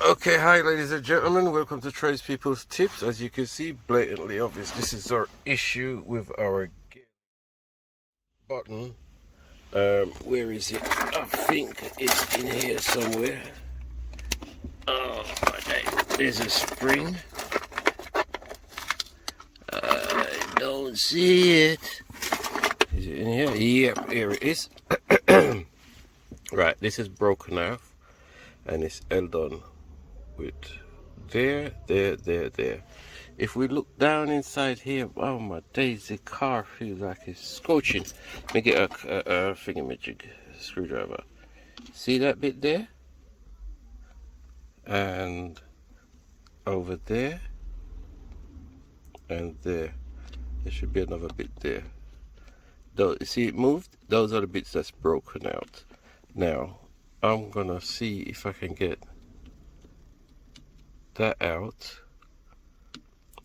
Okay, hi ladies and gentlemen, welcome to Tradespeople's Tips. As you can see, blatantly obvious, this is our issue with our button. Where is it? I think it's in here somewhere. Oh my day, there's a spring. I don't see it. Is it in here? Yep, here it is. Right, this is broken off and it's held on with there. If we look down inside here, oh my days, the car feels like it's scorching. Let me get a thingamajig screwdriver. See that bit there? And over there and there. There should be another bit there. Though, see it moved? Those are the bits that's broken out. Now I'm gonna see if I can get that out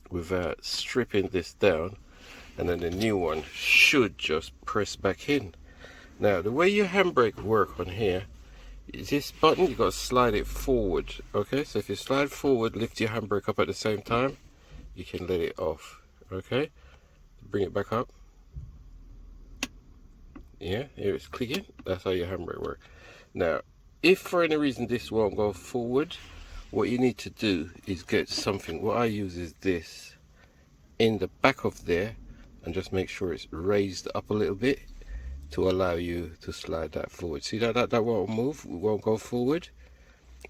without stripping this down, and then the new one should just press back in. Now the way your handbrake work on here is this button, you got to slide it forward. Okay, so if you slide forward, lift your handbrake up at the same time, you can let it off. Okay, bring it back up. Yeah, here it's clicking. That's how your handbrake works. Now if for any reason this won't go forward, what you need to do is get something, what I use is this, in the back of there, and just make sure it's raised up a little bit to allow you to slide that forward. See that won't move, it won't go forward.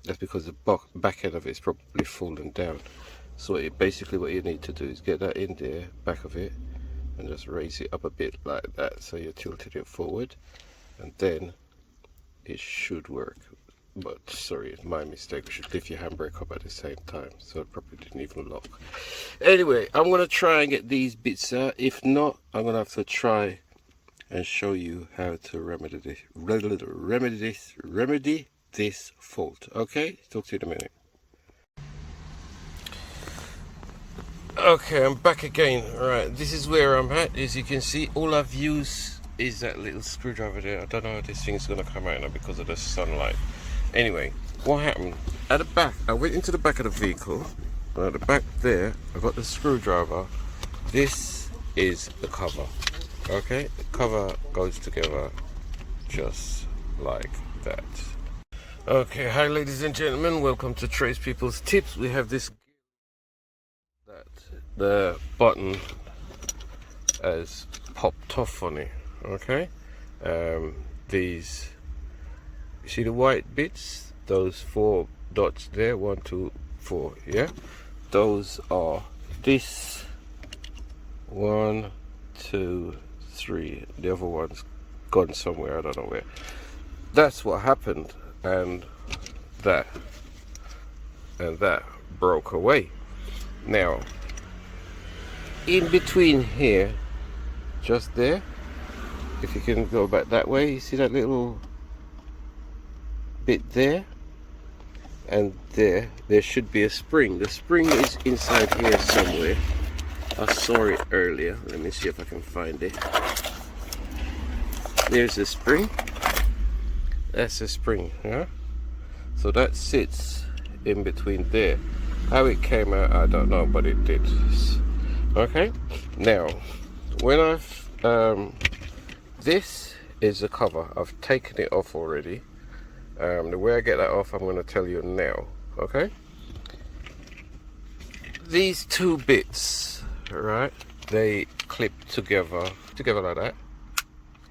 That's because the back end of it is probably fallen down. So basically what you need to do is get that in there, back of it, and just raise it up a bit like that, so you're tilting it forward, and then it should work. But sorry, it's my mistake. We should lift your handbrake up at the same time, so it probably didn't even lock. Anyway, I'm gonna try and get these bits out. If not, I'm gonna have to try and show you how to remedy this fault. Okay, talk to you in a minute. Okay, I'm back again. Right, this is where I'm at. As you can see, all I've used is that little screwdriver there. I don't know how this thing's gonna come out now because of the sunlight. Anyway, what happened at the back, I went into the back of the vehicle, and at the back there I got the screwdriver. This is the cover. Okay, the cover goes together just like that. Okay, hi ladies and gentlemen, welcome to Tradespeople's Tips. We have this, that the button has popped off on it. Okay, these, you see the white bits, those 4 dots there, 1, 2, 4, yeah, those are this 1, 2, 3, the other one's gone somewhere, I don't know where. That's what happened, and that broke away. Now in between here, just there, if you can go back that way, you see that little bit there, and there should be a spring. The spring is inside here somewhere. I saw it earlier. Let me see if I can find it. There's the spring. That's the spring, yeah? So that sits in between there. How it came out, I don't know, but it did. Okay, now when I've this is the cover. I've taken it off already. The way I get that off, I'm going to tell you now. Okay, these 2 bits, right, they clip together like that.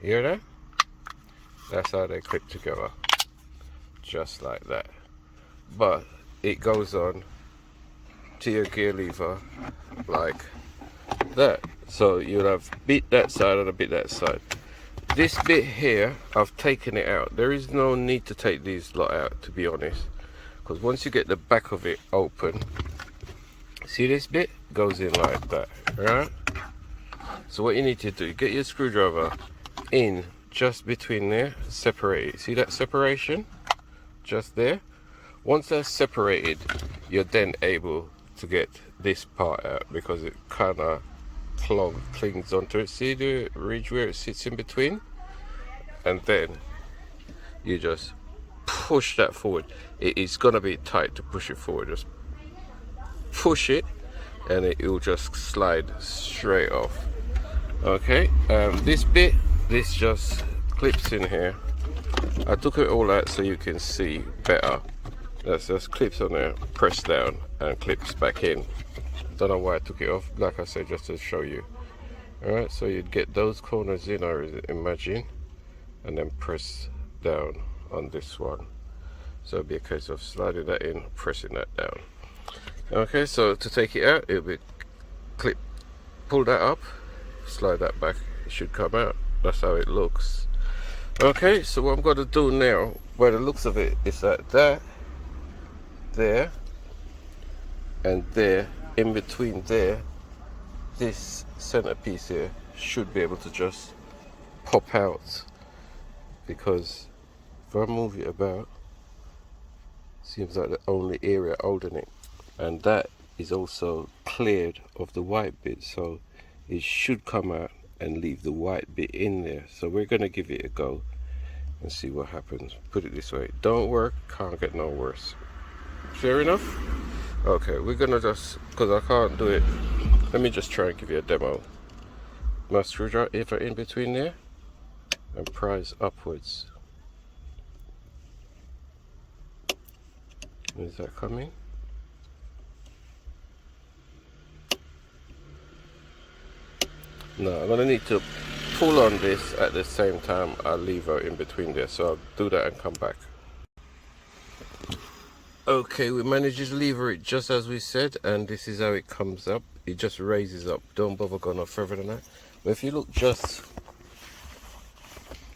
Hear that? That's how they clip together, just like that. But it goes on to your gear lever like that. So you'll have a bit that side and a bit that side. This bit here, I've taken it out. There is no need to take these lot out, to be honest, because once you get the back of it open, see this bit goes in like that, right? So what you need to do, get your screwdriver in just between there, separate it. See that separation? Just there. Once that's separated, you're then able to get this part out, because it kind of clings onto it. See the ridge where it sits in between? And then you just push that forward. It is gonna be tight to push it forward. Just push it and it will just slide straight off. Okay, this bit, this just clips in here. I took it all out so you can see better. That's just clips on there, press down and clips back in. Don't know why I took it off, like I said, just to show you. Alright, so you'd get those corners in, I imagine, and then press down on this one. So it'll be a case of sliding that in, pressing that down. Okay, so to take it out, it'll be clip, pull that up, slide that back, it should come out. That's how it looks. Okay, so what I'm going to do now, by the looks of it, is that there, and there, in between there, this centerpiece here should be able to just pop out, because if I move it about, seems like the only area holding it, and that is also cleared of the white bit, so it should come out and leave the white bit in there. So we're going to give it a go and see what happens. Put it this way, don't work, can't get no worse. Fair enough? Okay, we're gonna just, because I can't do it, let me just try and give you a demo. My screwdriver in between there and prise upwards. Is that coming? No, I'm gonna need to pull on this at the same time I lever in between there, so I'll do that and come back. Okay, we managed to lever it just as we said, and this is how it comes up. It just raises up. Don't bother going no further than that. But if you look just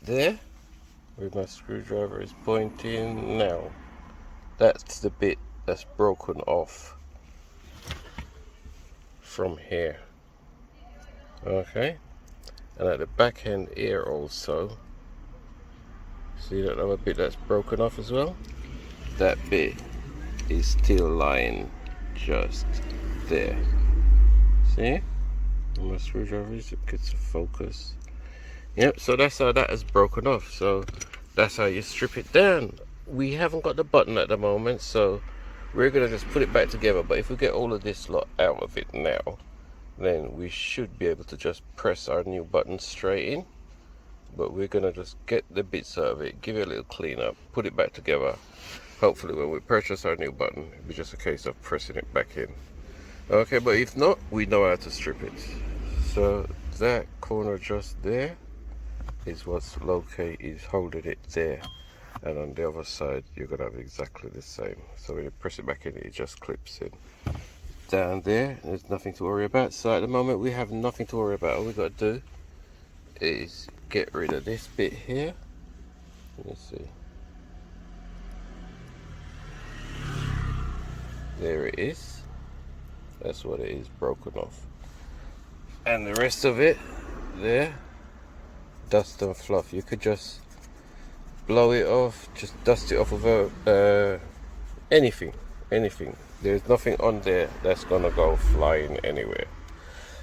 there, where my screwdriver is pointing now, that's the bit that's broken off from here. Okay, and at the back end here also, see that other bit that's broken off as well? That bit is still lying just there. See? My screwdriver gets a focus. Yep, so that's how that is broken off. So that's how you strip it down. We haven't got the button at the moment, so we're gonna just put it back together. But if we get all of this lot out of it now, then we should be able to just press our new button straight in. But we're gonna just get the bits out of it, give it a little clean up, put it back together. Hopefully when we purchase our new button, it'll be just a case of pressing it back in. Okay, but if not, we know how to strip it. So that corner just there is what's located, holding it there. And on the other side, you're gonna have exactly the same. So when you press it back in, it just clips in. Down there, there's nothing to worry about. So at the moment, we have nothing to worry about. All we gotta do is get rid of this bit here. Let's see. There it is. That's what it is, broken off. And the rest of it, there, dust and fluff. You could just blow it off, just dust it off of anything. There's nothing on there that's gonna go flying anywhere.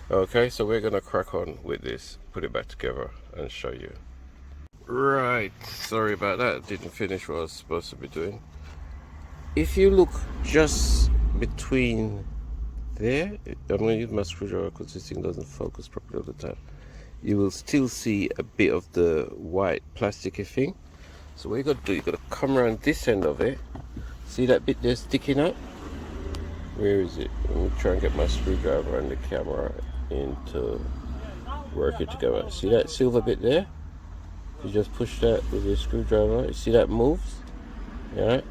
Okay, so we're gonna crack on with this, put it back together and show you. Right, sorry about that, didn't finish what I was supposed to be doing. If you look just between there, I'm going to use my screwdriver because this thing doesn't focus properly all the time. You will still see a bit of the white plasticky thing. So what you got to do, you got to come around this end of it. See that bit there sticking up? Where is it? Let me try and get my screwdriver and the camera into working together. See that silver bit there? You just push that with your screwdriver. You see that moves? Yeah.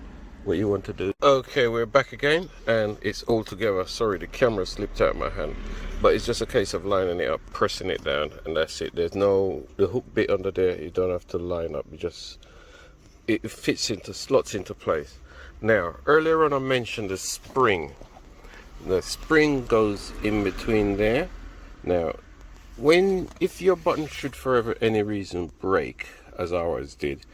What you want to do. Okay, we're back again and it's all together. Sorry, the camera slipped out of my hand, but it's just a case of lining it up, pressing it down, and that's it. There's no, the hook bit under there, you don't have to line up, you just, it fits into, slots into place. Now, earlier on I mentioned the spring. The spring goes in between there. Now, if your button should for any reason break, as ours did,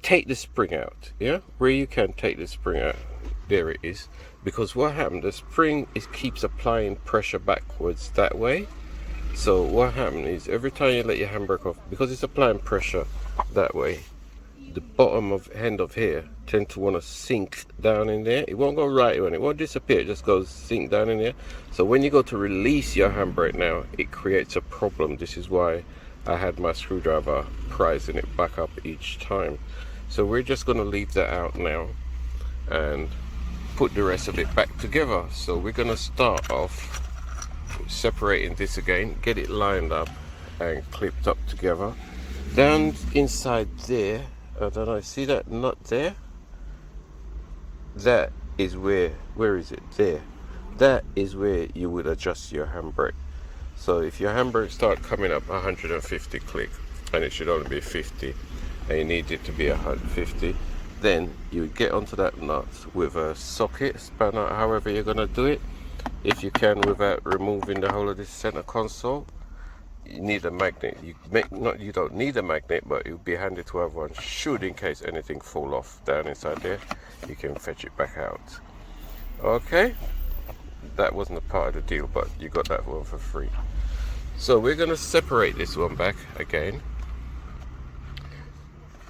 take the spring out, yeah, where you can take the spring out, there it is, because what happened, the spring keeps applying pressure backwards that way. So what happened is every time you let your handbrake off, because it's applying pressure that way, the bottom of end of here tend to want to sink down in there. It won't go right when it won't disappear, it just goes sink down in there. So when you go to release your handbrake now, it creates a problem. This is why I had my screwdriver prising it back up each time. So we're just going to leave that out now and put the rest of it back together. So we're going to start off separating this again, get it lined up and clipped up together. Down inside there, I don't know, see that nut there? That is where is it? There. That is where you would adjust your handbrake. So if your handbrake start coming up 150 click, and it should only be 50, and you need it to be 150, then you would get onto that nut with a socket, spanner, however you're gonna do it. If you can without removing the whole of this center console. You need a magnet. You don't need a magnet, but it would be handy to have one, should in case anything fall off down inside there, you can fetch it back out. Okay, that wasn't a part of the deal, but you got that one for free. So we're going to separate this one back again.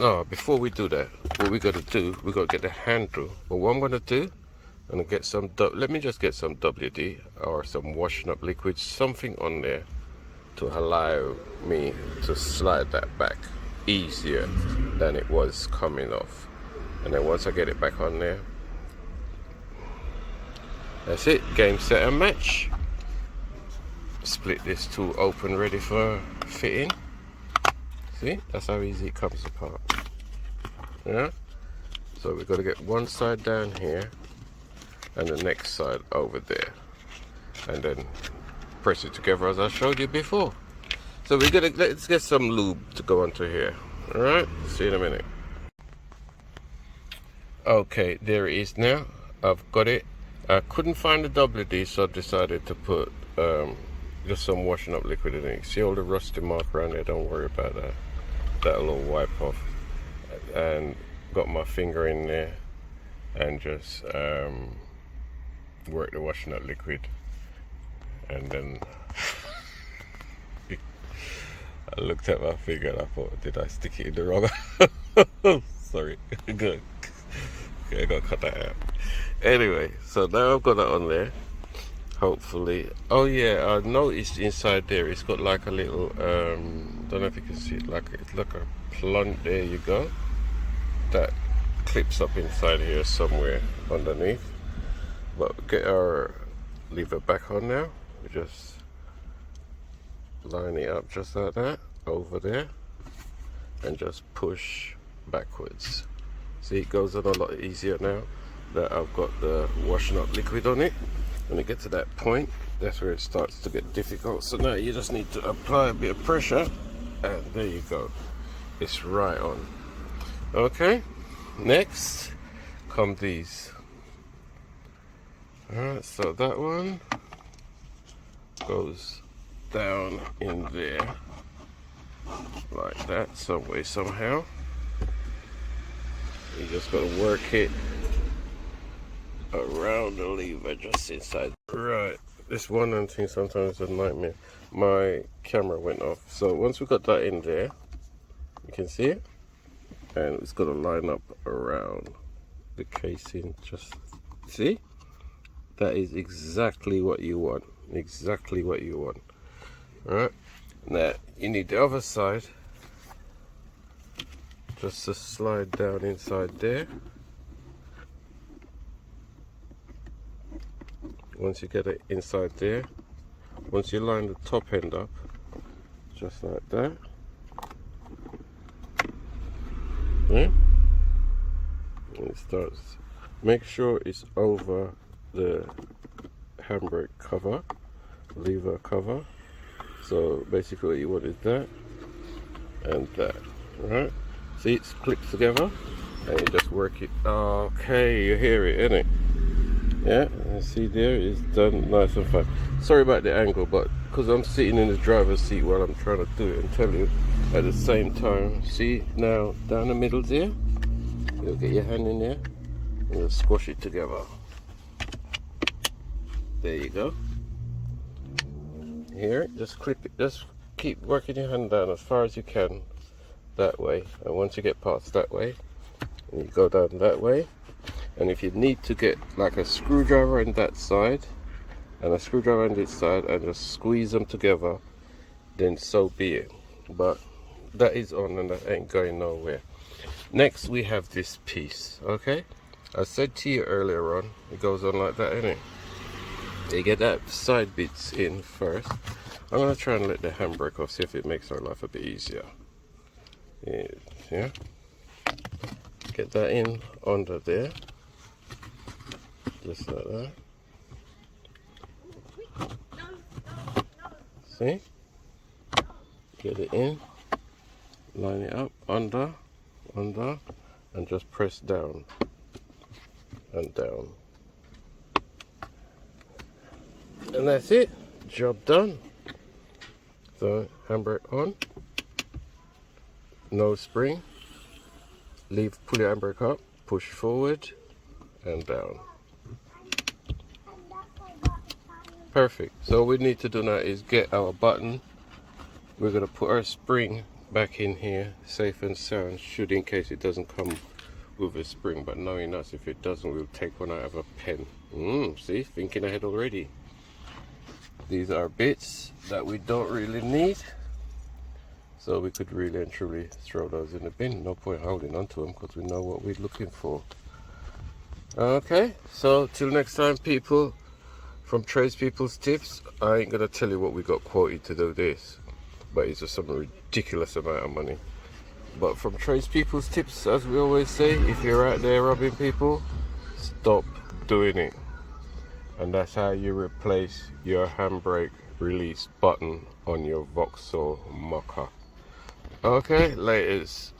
No, before we do that, what we got to do, we got to get the handle. But what I'm going to do, I'm going to get some, let me just get some WD or some washing up liquid, something on there to allow me to slide that back easier than it was coming off. And then once I get it back on there, that's it, game, set and match. Split this tool open, ready for fitting. See, that's how easy it comes apart. Yeah, so we've got to get one side down here and the next side over there, and then press it together as I showed you before. So we're gonna, let's get some lube to go onto here. All right, see you in a minute. Okay, there it is now. I've got it. I couldn't find the WD, so I decided to put just some washing up liquid in it. See all the rusty mark around there? Don't worry about that. That'll all wipe off. And got my finger in there and just work the washing up liquid. And then I looked at my finger and I thought, did I stick it in the wrong? Sorry. Good. Okay, I gotta cut that out. Anyway, so now I've got that on there. Hopefully. Oh yeah, I noticed inside there it's got like a little don't know if you can see it, it's like a plunge. There you go. That clips up inside here somewhere underneath. But get our lever back on now. We just line it up just like that over there and just push backwards. See, it goes on a lot easier now that I've got the washing up liquid on it. When it gets to that point, that's where it starts to get difficult. So now you just need to apply a bit of pressure and there you go, it's right on. Okay, next come these. Alright, so that one goes down in there like that, some way, somehow. You just got to work it around the lever just inside. Right, this one and thing sometimes is a nightmare. My camera went off, so once we got that in there, you can see it, and it's got to line up around the casing. Just see, that is exactly what you want, exactly what you want. All right, now you need the other side just to slide down inside there. Once you get it inside there, once you line the top end up just like that, yeah, and it starts, make sure it's over the handbrake cover, lever cover. So basically what you want is that and that, right? See, it's clipped together and you just work it. Okay, you hear it, innit? Yeah, and see there, it's done nice and fast. Sorry about the angle, but because I'm sitting in the driver's seat while I'm trying to do it and tell you at the same time. See, now down the middle there, you'll get your hand in there and you'll squash it together. There you go. Here, just clip it, just keep working your hand down as far as you can that way, and once you get past that way, you go down that way. And if you need to get like a screwdriver on that side and a screwdriver on this side and just squeeze them together, then so be it. But that is on and that ain't going nowhere. Next we have this piece. Okay, I said to you earlier on, it goes on like that, innit? You get that side bits in first. I'm gonna try and let the handbrake off, see if it makes our life a bit easier. Yeah, get that in under there, just like that. See, get it in, line it up under, and just press down and down, and that's it, job done. So handbrake on, no spring, pull your handbrake up, push forward and down. Perfect. So what we need to do now is get our button. We're going to put our spring back in here, safe and sound, should in case it doesn't come with a spring, but knowing us, if it doesn't, we'll take one out of a pen. See, thinking ahead already. These are bits that we don't really need, so we could really and truly throw those in the bin. No point holding on to them because we know what we're looking for. Okay, so till next time, people, from Tradespeople's Tips, I ain't gonna tell you what we got quoted to do this, but it's just some ridiculous amount of money. But from Tradespeople's Tips, as we always say, if you're out there robbing people, stop doing it. And that's how you replace your handbrake release button on your Vauxhall maka. Okay, laters.